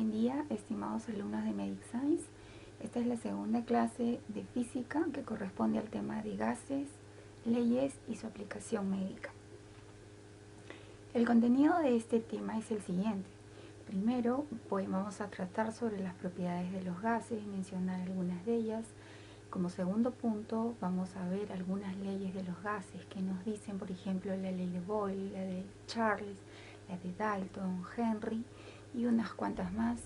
Buen día, estimados alumnos de Medic Science. Esta es la segunda clase de física que corresponde al tema de gases, leyes y su aplicación médica. El contenido de este tema es el siguiente. Primero, vamos a tratar sobre las propiedades de los gases, mencionar algunas de ellas. Como segundo punto, vamos a ver algunas leyes de los gases que nos dicen, por ejemplo, la ley de Boyle, la de Charles, la de Dalton, Henry y unas cuantas más,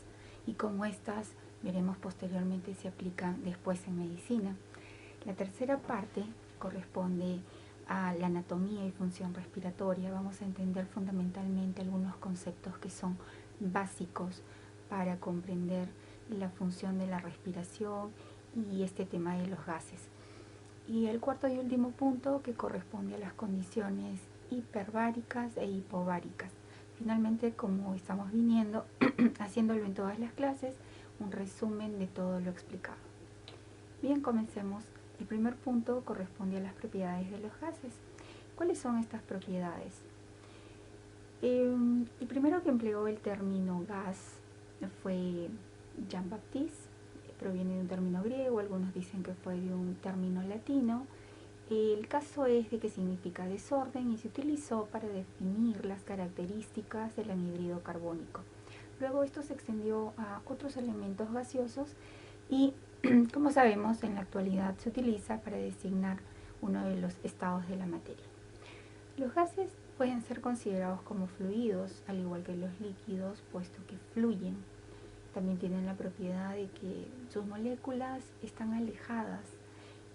y cómo estas veremos posteriormente se aplican después en medicina. La tercera parte corresponde a la anatomía y función respiratoria. Vamos a entender fundamentalmente algunos conceptos que son básicos para comprender la función de la respiración y este tema de los gases. Y el cuarto y último punto que corresponde a las condiciones hiperbáricas e hipováricas. Finalmente, como estamos viniendo haciéndolo en todas las clases, un resumen de todo lo explicado. Bien, comencemos. El primer punto corresponde a las propiedades de los gases. ¿Cuáles son estas propiedades? El primero que empleó el término gas fue Jean-Baptiste. Proviene de un término griego, algunos dicen que fue de un término latino. El caso es de que significa desorden y se utilizó para definir las características del anhídrido carbónico. Luego esto se extendió a otros elementos gaseosos y, como sabemos, en la actualidad se utiliza para designar uno de los estados de la materia. Los gases pueden ser considerados como fluidos, al igual que los líquidos, puesto que fluyen. También tienen la propiedad de que sus moléculas están alejadas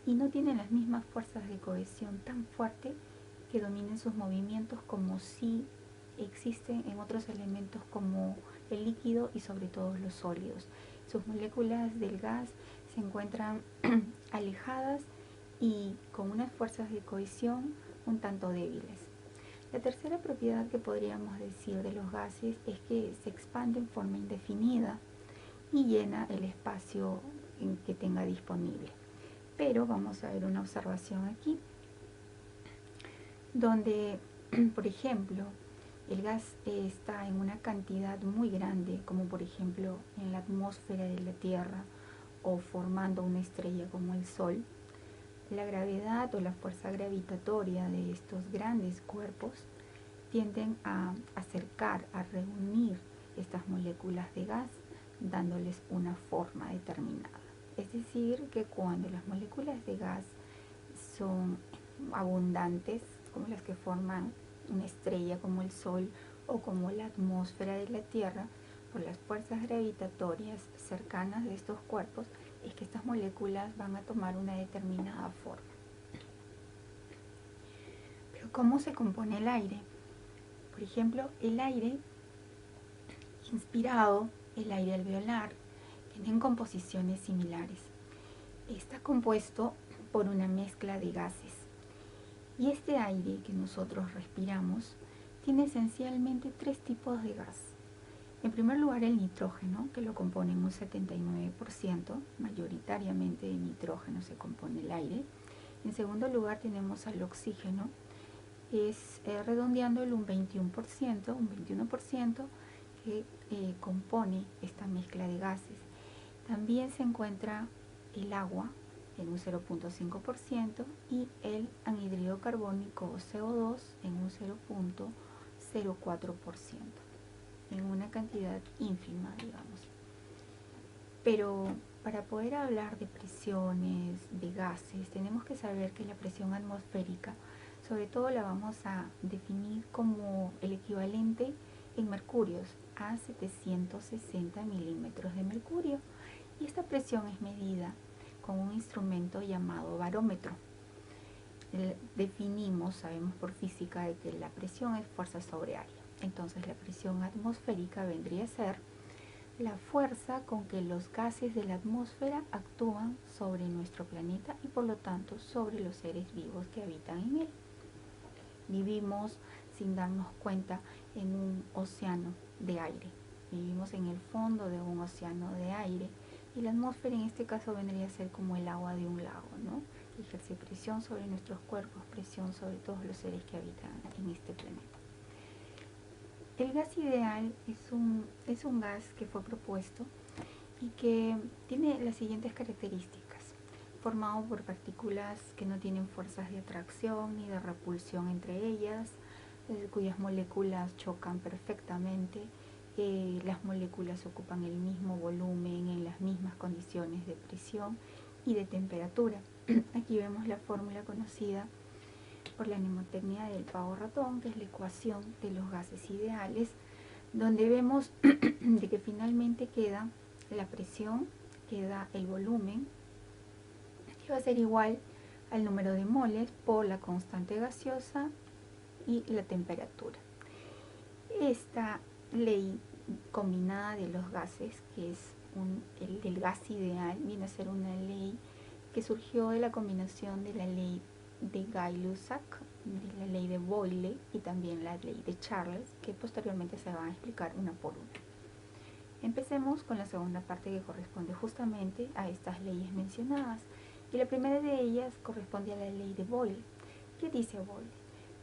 y no tienen las mismas fuerzas de cohesión tan fuerte que dominen sus movimientos como si existen en otros elementos como el líquido y sobre todo los sólidos. Sus moléculas del gas se encuentran alejadas y con unas fuerzas de cohesión un tanto débiles. La tercera propiedad que podríamos decir de los gases es que se expande en forma indefinida y llena el espacio en que tenga disponible. Pero vamos a ver una observación aquí, donde, por ejemplo, el gas está en una cantidad muy grande, como por ejemplo en la atmósfera de la Tierra o formando una estrella como el Sol. La gravedad o la fuerza gravitatoria de estos grandes cuerpos tienden a acercar, a reunir estas moléculas de gas, dándoles una forma determinada. Es decir, que cuando las moléculas de gas son abundantes, como las que forman una estrella como el Sol o como la atmósfera de la Tierra, por las fuerzas gravitatorias cercanas de estos cuerpos, es que estas moléculas van a tomar una determinada forma. Pero ¿cómo se compone el aire? Por ejemplo, el aire inspirado, el aire alveolar, tienen composiciones similares. Está compuesto por una mezcla de gases. Y este aire que nosotros respiramos tiene esencialmente tres tipos de gas. En primer lugar, el nitrógeno, que lo compone un 79%, mayoritariamente de nitrógeno se compone el aire. En segundo lugar, tenemos al oxígeno, es redondeándolo un 21%, que compone esta mezcla de gases. También se encuentra el agua en un 0.5% y el anhídrido carbónico o CO2 en un 0.04%, en una cantidad ínfima, digamos. Pero para poder hablar de presiones, de gases, tenemos que saber que la presión atmosférica, sobre todo la vamos a definir como el equivalente en mercurios a 760 milímetros de mercurio. Y esta presión es medida con un instrumento llamado barómetro. Definimos, sabemos por física, de que la presión es fuerza sobre área. Entonces la presión atmosférica vendría a ser la fuerza con que los gases de la atmósfera actúan sobre nuestro planeta y por lo tanto sobre los seres vivos que habitan en él. Vivimos sin darnos cuenta en un océano de aire. Vivimos en el fondo de un océano de aire y la atmósfera en este caso vendría a ser como el agua de un lago, ¿no? Que ejerce presión sobre nuestros cuerpos, presión sobre todos los seres que habitan en este planeta. El gas ideal es un gas que fue propuesto y que tiene las siguientes características: formado por partículas que no tienen fuerzas de atracción ni de repulsión entre ellas, cuyas moléculas chocan perfectamente. Las moléculas ocupan el mismo volumen en las mismas condiciones de presión y de temperatura. Aquí vemos la fórmula conocida por la mnemotecnia del pavo ratón, que es la ecuación de los gases ideales, donde vemos de que finalmente queda la presión, queda el volumen, que va a ser igual al número de moles por la constante gaseosa y la temperatura. Esta ley combinada de los gases, que es el gas ideal, viene a ser una ley que surgió de la combinación de la ley de Gay-Lussac, de la ley de Boyle y también la ley de Charles, que posteriormente se van a explicar una por una. Empecemos con la segunda parte, que corresponde justamente a estas leyes mencionadas, y la primera de ellas corresponde a la ley de Boyle. ¿Qué dice Boyle?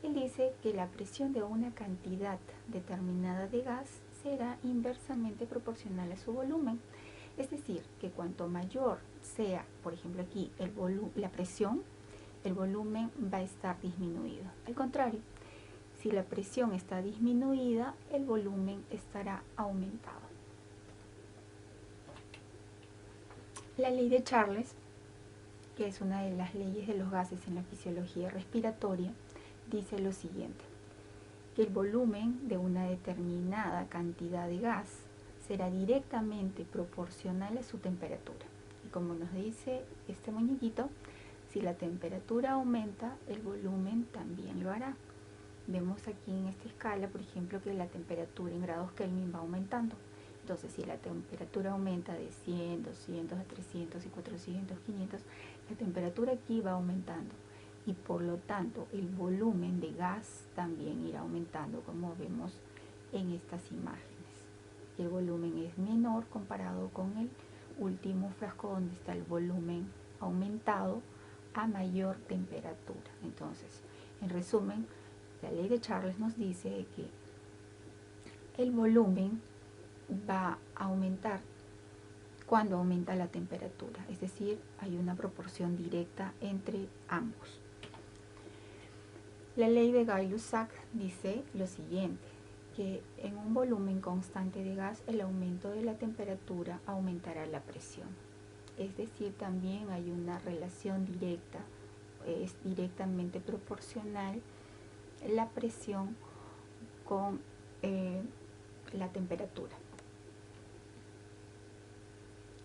Él dice que la presión de una cantidad determinada de gas será inversamente proporcional a su volumen. Es decir, que cuanto mayor sea, por ejemplo aquí, la presión, el volumen va a estar disminuido. Al contrario, si la presión está disminuida, el volumen estará aumentado. La ley de Charles, que es una de las leyes de los gases en la fisiología respiratoria, dice lo siguiente: que el volumen de una determinada cantidad de gas será directamente proporcional a su temperatura. Y como nos dice este muñequito, si la temperatura aumenta, el volumen también lo hará. Vemos aquí en esta escala, por ejemplo, que la temperatura en grados Kelvin va aumentando. Entonces, si la temperatura aumenta de 100, 200 a 300 y 400, 500, la temperatura aquí va aumentando. Y por lo tanto, el volumen de gas también irá aumentando, como vemos en estas imágenes. Y el volumen es menor comparado con el último frasco, donde está el volumen aumentado a mayor temperatura. Entonces, en resumen, la ley de Charles nos dice que el volumen va a aumentar cuando aumenta la temperatura, es decir, hay una proporción directa entre ambos. La ley de Gay-Lussac dice lo siguiente: que en un volumen constante de gas, el aumento de la temperatura aumentará la presión. Es decir, también hay una relación directa, es directamente proporcional la presión con la temperatura.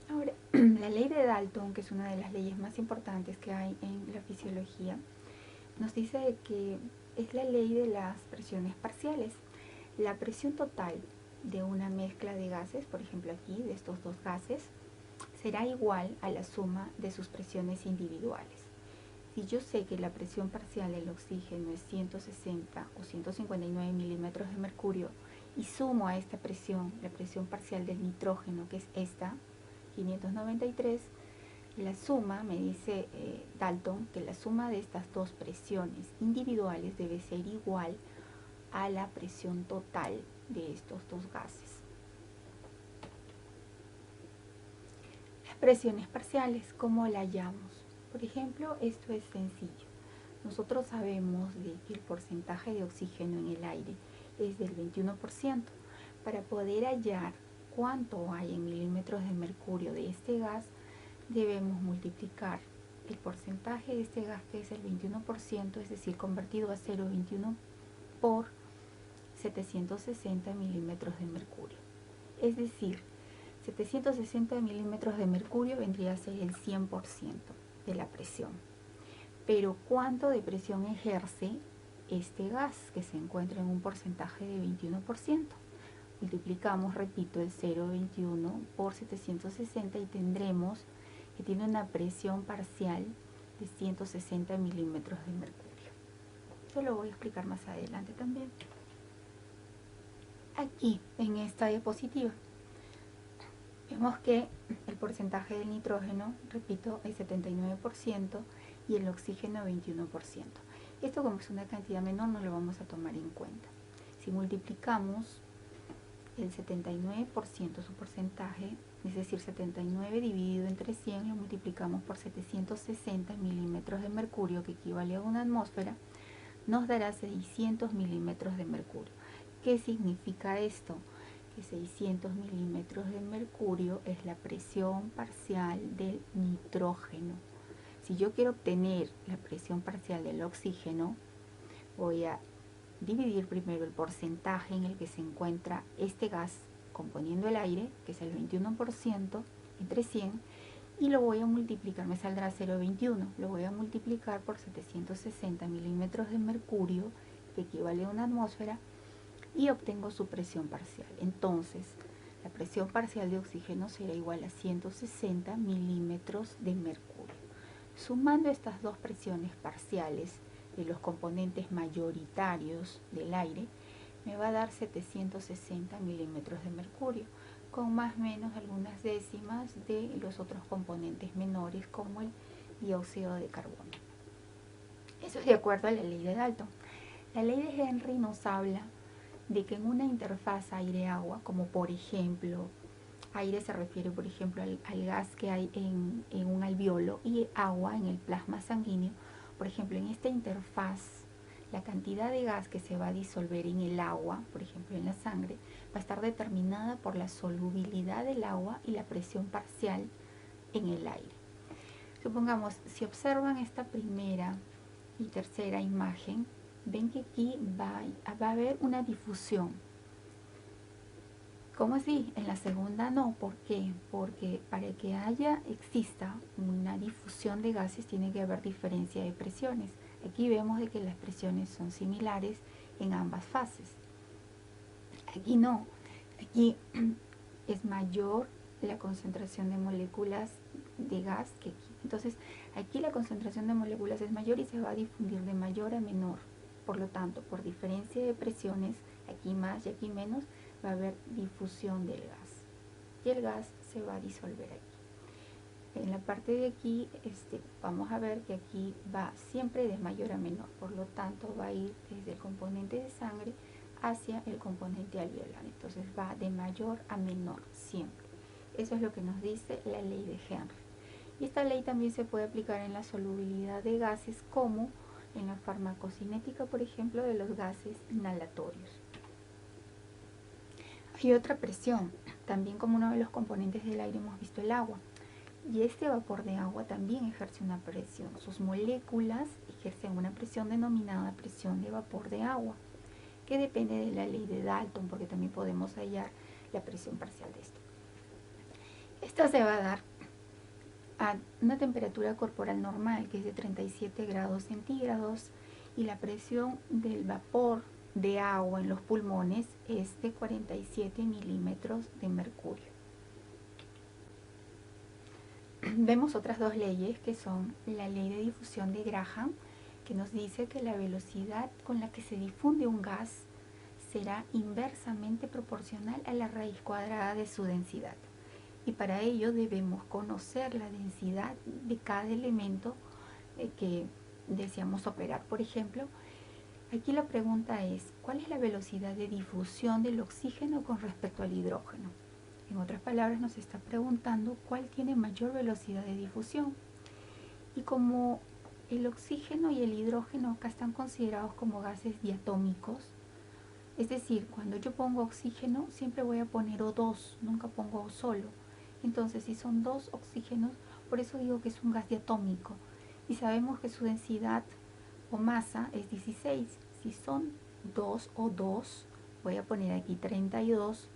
Ahora, la ley de Dalton, que es una de las leyes más importantes que hay en la fisiología, nos dice que es la ley de las presiones parciales. La presión total de una mezcla de gases, por ejemplo aquí, de estos dos gases, será igual a la suma de sus presiones individuales. Si yo sé que la presión parcial del oxígeno es 160 o 159 milímetros de mercurio, y sumo a esta presión la presión parcial del nitrógeno, que es esta, 593, la suma, me dice Dalton, que la suma de estas dos presiones individuales debe ser igual a la presión total de estos dos gases. Las presiones parciales, ¿cómo la hallamos? Por ejemplo, esto es sencillo. Nosotros sabemos de que el porcentaje de oxígeno en el aire es del 21%. Para poder hallar cuánto hay en milímetros de mercurio de este gas, debemos multiplicar el porcentaje de este gas, que es el 21%, es decir, convertido a 0,21, por 760 milímetros de mercurio. Es decir, 760 milímetros de mercurio vendría a ser el 100% de la presión. Pero ¿cuánto de presión ejerce este gas, que se encuentra en un porcentaje de 21%? Multiplicamos, repito, el 0,21 por 760 y tendremos que tiene una presión parcial de 160 milímetros de mercurio. Yo lo voy a explicar más adelante también. Aquí, en esta diapositiva, vemos que el porcentaje del nitrógeno, repito, es 79% y el oxígeno 21%. Esto, como es una cantidad menor, no lo vamos a tomar en cuenta. Si multiplicamos el 79%, su porcentaje, es decir, 79 dividido entre 100, lo multiplicamos por 760 milímetros de mercurio, que equivale a una atmósfera, nos dará 600 milímetros de mercurio. ¿Qué significa esto? Que 600 milímetros de mercurio es la presión parcial del nitrógeno. Si yo quiero obtener la presión parcial del oxígeno, voy a dividir primero el porcentaje en el que se encuentra este gas componiendo el aire, que es el 21%, entre 100, y lo voy a multiplicar, me saldrá 0,21, lo voy a multiplicar por 760 milímetros de mercurio, que equivale a una atmósfera, y obtengo su presión parcial. Entonces, la presión parcial de oxígeno será igual a 160 milímetros de mercurio. Sumando estas dos presiones parciales de los componentes mayoritarios del aire, me va a dar 760 milímetros de mercurio, con más o menos algunas décimas de los otros componentes menores, como el dióxido de carbono. Eso es de acuerdo a la ley de Dalton. La ley de Henry nos habla de que en una interfaz aire-agua, como por ejemplo, aire se refiere por ejemplo al gas que hay en un alveolo, y agua en el plasma sanguíneo, por ejemplo, en esta interfaz, la cantidad de gas que se va a disolver en el agua, por ejemplo en la sangre, va a estar determinada por la solubilidad del agua y la presión parcial en el aire. Supongamos, si observan esta primera y tercera imagen, ven que aquí va a haber una difusión. ¿Cómo así? En la segunda no. ¿Por qué? Porque para que exista una difusión de gases tiene que haber diferencia de presiones. Aquí vemos de que las presiones son similares en ambas fases. Aquí no. Aquí es mayor la concentración de moléculas de gas que aquí. Entonces, aquí la concentración de moléculas es mayor y se va a difundir de mayor a menor. Por lo tanto, por diferencia de presiones, aquí más y aquí menos, va a haber difusión del gas. Y el gas se va a disolver aquí. En la parte de aquí, vamos a ver que aquí va siempre de mayor a menor. Por lo tanto, va a ir desde el componente de sangre hacia el componente alveolar. Entonces, va de mayor a menor siempre. Eso es lo que nos dice la ley de Henry. Y esta ley también se puede aplicar en la solubilidad de gases, como en la farmacocinética, por ejemplo, de los gases inhalatorios. Hay otra presión, también como uno de los componentes del aire hemos visto el agua. Y este vapor de agua también ejerce una presión. Sus moléculas ejercen una presión denominada presión de vapor de agua, que depende de la ley de Dalton, porque también podemos hallar la presión parcial de esto. Esta se va a dar a una temperatura corporal normal, que es de 37 grados centígrados, y la presión del vapor de agua en los pulmones es de 47 milímetros de mercurio. Vemos otras dos leyes, que son la ley de difusión de Graham, que nos dice que la velocidad con la que se difunde un gas será inversamente proporcional a la raíz cuadrada de su densidad. Y para ello debemos conocer la densidad de cada elemento que deseamos operar. Por ejemplo, aquí la pregunta es, ¿cuál es la velocidad de difusión del oxígeno con respecto al hidrógeno? En otras palabras, nos está preguntando cuál tiene mayor velocidad de difusión. Y como el oxígeno y el hidrógeno acá están considerados como gases diatómicos, es decir, cuando yo pongo oxígeno siempre voy a poner O2, nunca pongo O solo. Entonces, si son dos oxígenos, por eso digo que es un gas diatómico. Y sabemos que su densidad o masa es 16. Si son 2 O2, voy a poner aquí 32,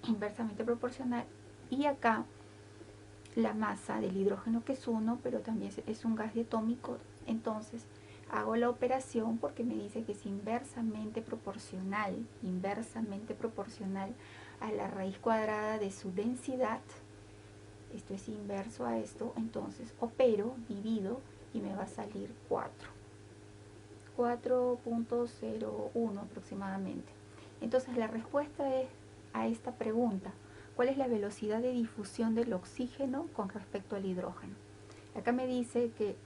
inversamente proporcional. Y acá la masa del hidrógeno, que es 1, pero también es un gas diatómico. Entonces, hago la operación porque me dice que es inversamente proporcional a la raíz cuadrada de su densidad. Esto es inverso a esto, entonces opero, divido y me va a salir 4.01 aproximadamente. Entonces la respuesta es a esta pregunta: ¿cuál es la velocidad de difusión del oxígeno con respecto al hidrógeno? Acá me dice que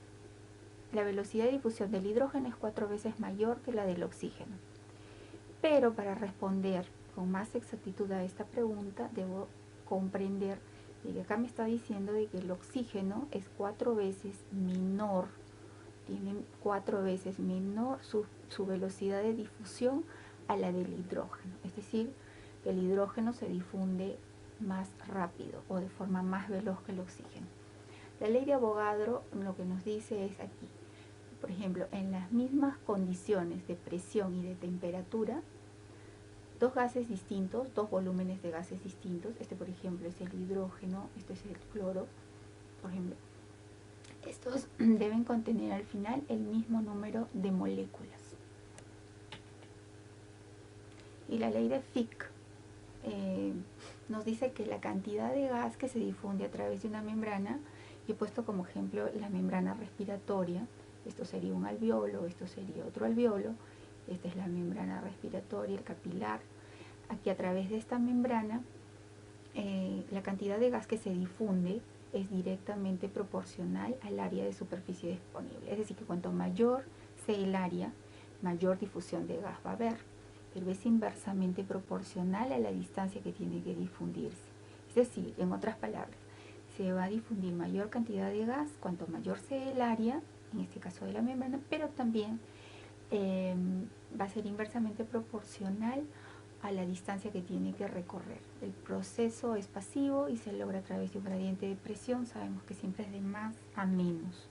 la velocidad de difusión del hidrógeno es 4 veces mayor que la del oxígeno. Pero para responder con más exactitud a esta pregunta, debo comprender de que acá me está diciendo de que el oxígeno es 4 veces menor, tiene 4 veces menor su velocidad de difusión a la del hidrógeno. Es decir, el hidrógeno se difunde más rápido o de forma más veloz que el oxígeno. La ley de Avogadro lo que nos dice es aquí, por ejemplo, en las mismas condiciones de presión y de temperatura, dos gases distintos, dos volúmenes de gases distintos, este por ejemplo es el hidrógeno, este es el cloro, por ejemplo, estos deben contener al final el mismo número de moléculas. Y la ley de Fick nos dice que la cantidad de gas que se difunde a través de una membrana, y he puesto como ejemplo la membrana respiratoria, esto sería un alveolo, esto sería otro alveolo, esta es la membrana respiratoria, el capilar. Aquí a través de esta membrana, la cantidad de gas que se difunde es directamente proporcional al área de superficie disponible. Es decir, que cuanto mayor sea el área, mayor difusión de gas va a haber, pero es inversamente proporcional a la distancia que tiene que difundirse. Es decir, en otras palabras, se va a difundir mayor cantidad de gas cuanto mayor sea el área, en este caso de la membrana, pero también va a ser inversamente proporcional a la distancia que tiene que recorrer. El proceso es pasivo y se logra a través de un gradiente de presión. Sabemos que siempre es de más a menos.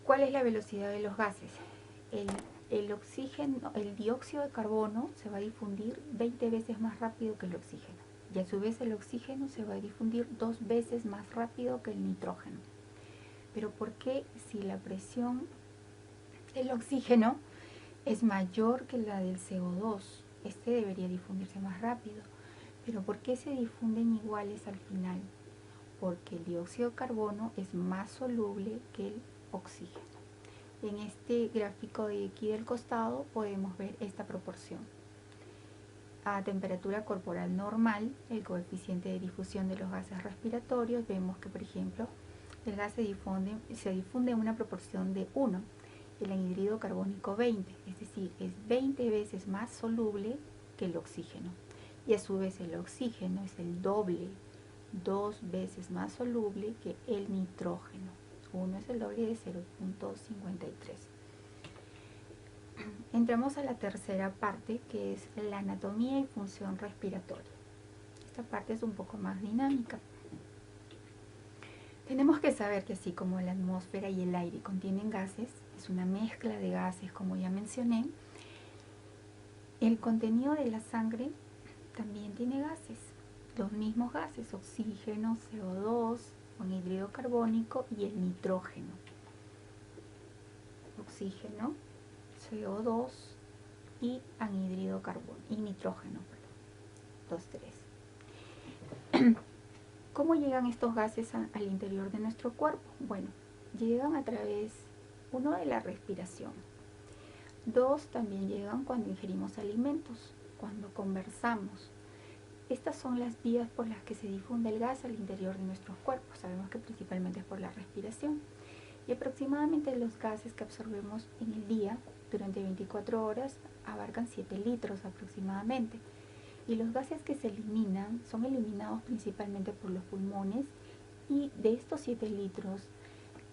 ¿Cuál es la velocidad de los gases? El oxígeno, el dióxido de carbono se va a difundir 20 veces más rápido que el oxígeno. Y a su vez el oxígeno se va a difundir 2 veces más rápido que el nitrógeno. Pero ¿por qué si la presión del oxígeno es mayor que la del CO2? Este debería difundirse más rápido. Pero ¿por qué se difunden iguales al final? Porque el dióxido de carbono es más soluble que el oxígeno. En este gráfico de aquí del costado podemos ver esta proporción. A temperatura corporal normal, el coeficiente de difusión de los gases respiratorios, vemos que por ejemplo el gas se difunde en una proporción de 1, el anhídrido carbónico 20, es decir, es 20 veces más soluble que el oxígeno. Y a su vez el oxígeno es el doble, 2 veces más soluble que el nitrógeno. 1 es el doble de 0.53. Entramos a la tercera parte, que es la anatomía y función respiratoria. Esta parte es un poco más dinámica. Tenemos que saber que así como la atmósfera y el aire contienen gases, es una mezcla de gases como ya mencioné, el contenido de la sangre también tiene gases, los mismos gases, oxígeno, CO2, anhídrido carbónico y el nitrógeno. Oxígeno, CO2 y anhídrido carbono y nitrógeno, perdón, 2, 3. ¿Cómo llegan estos gases al interior de nuestro cuerpo? Bueno, llegan a través, uno, de la respiración. 2, también llegan cuando ingerimos alimentos, cuando conversamos. Estas son las vías por las que se difunde el gas al interior de nuestros cuerpos. Sabemos que principalmente es por la respiración. Y aproximadamente los gases que absorbemos en el día durante 24 horas abarcan 7 litros aproximadamente. Y los gases que se eliminan son eliminados principalmente por los pulmones, y de estos 7 litros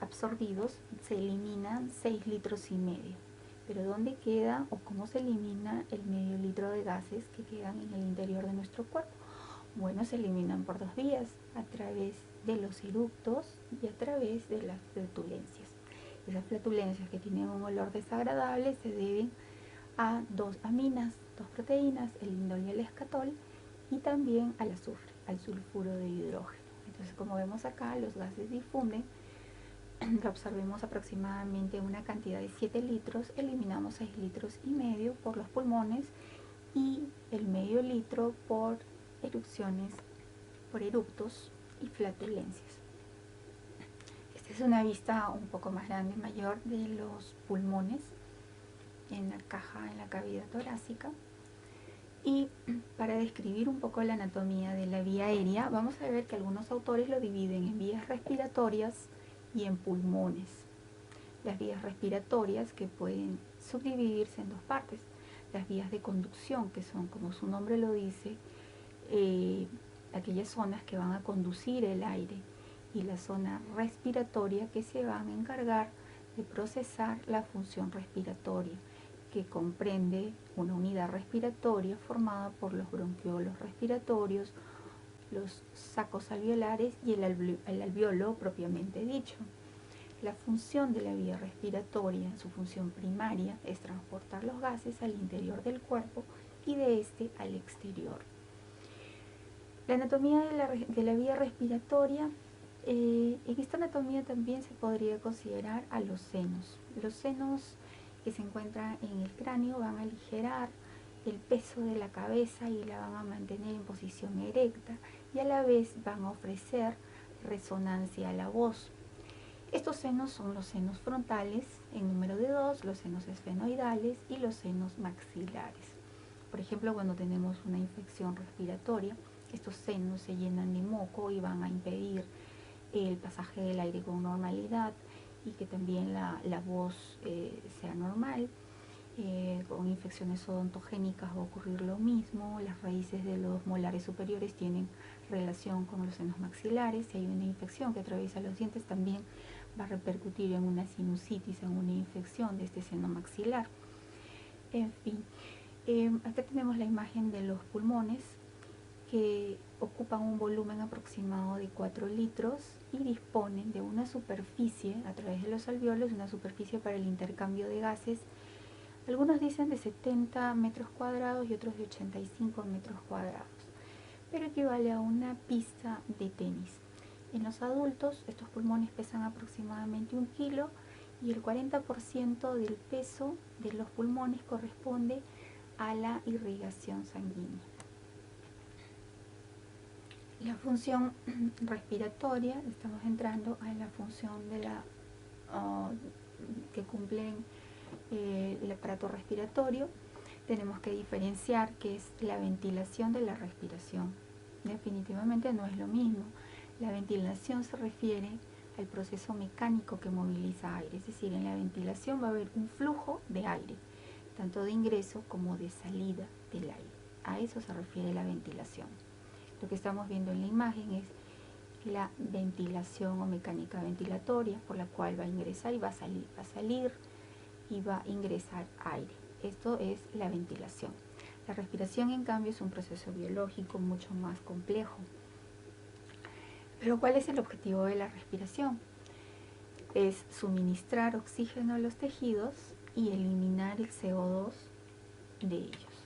absorbidos se eliminan 6 litros y medio. Pero ¿dónde queda o cómo se elimina el medio litro de gases que quedan en el interior de nuestro cuerpo? Bueno, se eliminan por 2 vías, a través de los eructos y a través de las flatulencias. Esas flatulencias que tienen un olor desagradable se deben a 2 aminas, 2 proteínas, el indol y el escatol, y también al azufre, al sulfuro de hidrógeno. Entonces, como vemos acá, los gases difunden, lo absorbemos aproximadamente una cantidad de 7 litros, eliminamos 6 litros y medio por los pulmones y el medio litro por erupciones, por eructos y flatulencias. Esta es una vista un poco más grande, mayor, de los pulmones en la caja, en la cavidad torácica. Y para describir un poco la anatomía de la vía aérea, vamos a ver que algunos autores lo dividen en vías respiratorias y en pulmones. Las vías respiratorias, que pueden subdividirse en dos partes. Las vías de conducción, que son, como su nombre lo dice, aquellas zonas que van a conducir el aire, y la zona respiratoria, que se van a encargar de procesar la función respiratoria, que comprende una unidad respiratoria formada por los bronquiolos respiratorios, los sacos alveolares y el alveolo propiamente dicho. La función de la vía respiratoria, su función primaria, es transportar los gases al interior del cuerpo y de este al exterior. La anatomía de la vía respiratoria, en esta anatomía también se podría considerar a los senos. Los senos que se encuentran en el cráneo van a aligerar el peso de la cabeza y la van a mantener en posición erecta, y a la vez van a ofrecer resonancia a la voz. Estos senos son los senos frontales, en número de 2, los senos esfenoidales y los senos maxilares. Por ejemplo, cuando tenemos una infección respiratoria, estos senos se llenan de moco y van a impedir el pasaje del aire con normalidad, y que también la voz sea normal. Con infecciones odontogénicas va a ocurrir lo mismo. Las raíces de los molares superiores tienen relación con los senos maxilares. Si hay una infección que atraviesa los dientes, también va a repercutir en una sinusitis, en una infección de este seno maxilar. En fin, acá tenemos la imagen de los pulmones, que ocupan un volumen aproximado de 4 litros y disponen de una superficie, a través de los alveolos, una superficie para el intercambio de gases. Algunos dicen de 70 metros cuadrados y otros de 85 metros cuadrados, pero equivale a una pista de tenis. En los adultos, estos pulmones pesan aproximadamente 1 kilo, y el 40% del peso de los pulmones corresponde a la irrigación sanguínea. La función respiratoria, estamos entrando a la función de que cumplen el aparato respiratorio. Tenemos que diferenciar qué es la ventilación de la respiración. Definitivamente no es lo mismo. La ventilación se refiere al proceso mecánico que moviliza aire, es decir, en la ventilación va a haber un flujo de aire, tanto de ingreso como de salida del aire. A eso se refiere la ventilación. Lo que estamos viendo en la imagen es la ventilación o mecánica ventilatoria, por la cual va a ingresar y va a salir y va a ingresar aire. Esto es la ventilación. La respiración, en cambio, es un proceso biológico mucho más complejo. Pero ¿cuál es el objetivo de la respiración? Es suministrar oxígeno a los tejidos y eliminar el CO2 de ellos.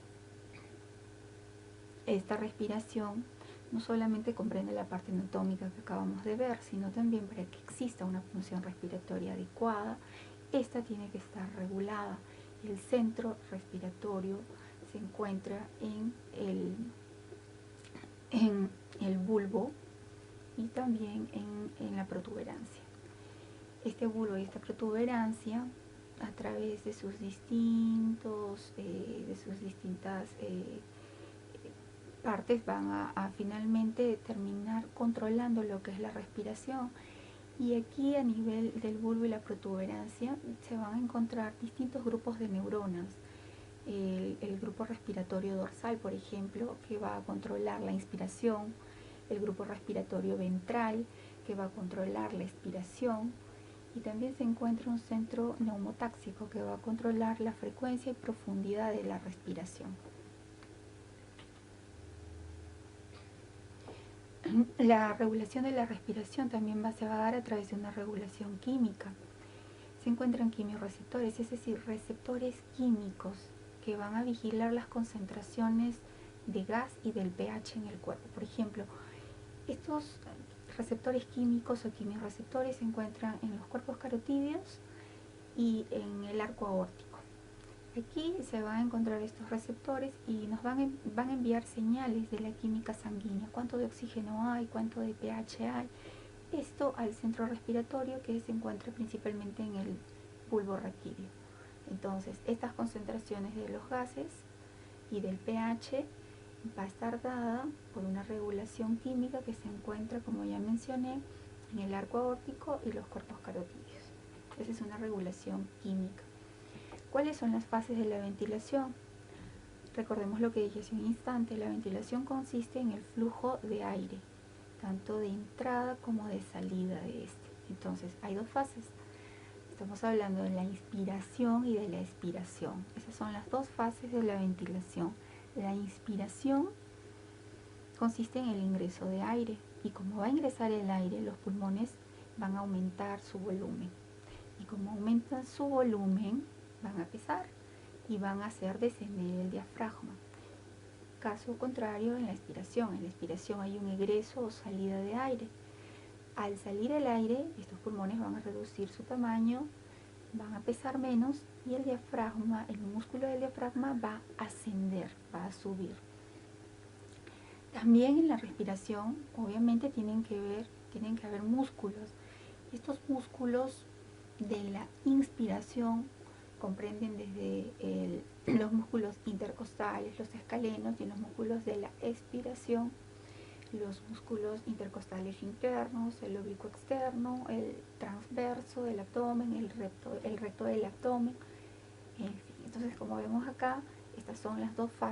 Esta respiración no solamente comprende la parte anatómica que acabamos de ver, sino también, para que exista una función respiratoria adecuada, esta tiene que estar regulada. El centro respiratorio se encuentra en el bulbo y también en la protuberancia. Este bulbo y esta protuberancia, a través de sus distintas partes, van a finalmente terminar controlando lo que es la respiración. Y aquí, a nivel del bulbo y la protuberancia, se van a encontrar distintos grupos de neuronas. El grupo respiratorio dorsal, por ejemplo, que va a controlar la inspiración. El grupo respiratorio ventral, que va a controlar la expiración. Y también se encuentra un centro neumotáxico, que va a controlar la frecuencia y profundidad de la respiración. La regulación de la respiración también se va a dar a través de una regulación química. Se encuentran quimiorreceptores, es decir, receptores químicos que van a vigilar las concentraciones de gas y del pH en el cuerpo. Por ejemplo, estos receptores químicos o quimiorreceptores se encuentran en los cuerpos carotídeos y en el arco aórtico. Aquí se van a encontrar estos receptores y nos van a enviar señales de la química sanguínea, cuánto de oxígeno hay, cuánto de pH hay. Esto al centro respiratorio, que se encuentra principalmente en el bulbo raquídeo. Entonces, estas concentraciones de los gases y del pH va a estar dada por una regulación química que se encuentra, como ya mencioné, en el arco aórtico y los cuerpos carotídeos. Esa es una regulación química. ¿Cuáles son las fases de la ventilación? Recordemos lo que dije hace un instante, la ventilación consiste en el flujo de aire, tanto de entrada como de salida de este. Entonces, hay dos fases. Estamos hablando de la inspiración y de la expiración. Esas son las dos fases de la ventilación. La inspiración consiste en el ingreso de aire y como va a ingresar el aire, los pulmones van a aumentar su volumen. Y como aumentan su volumen, van a pesar y van a hacer descender el diafragma. Caso contrario en la expiración. En la expiración hay un egreso o salida de aire. Al salir el aire, estos pulmones van a reducir su tamaño, van a pesar menos y el diafragma, el músculo del diafragma va a ascender, va a subir. También en la respiración, obviamente tienen que haber músculos. Estos músculos de la inspiración comprenden desde los músculos intercostales, los escalenos, y los músculos de la expiración, los músculos intercostales internos, el oblicuo externo, el transverso del abdomen, el recto del abdomen, en fin. Entonces, como vemos acá, estas son las dos fases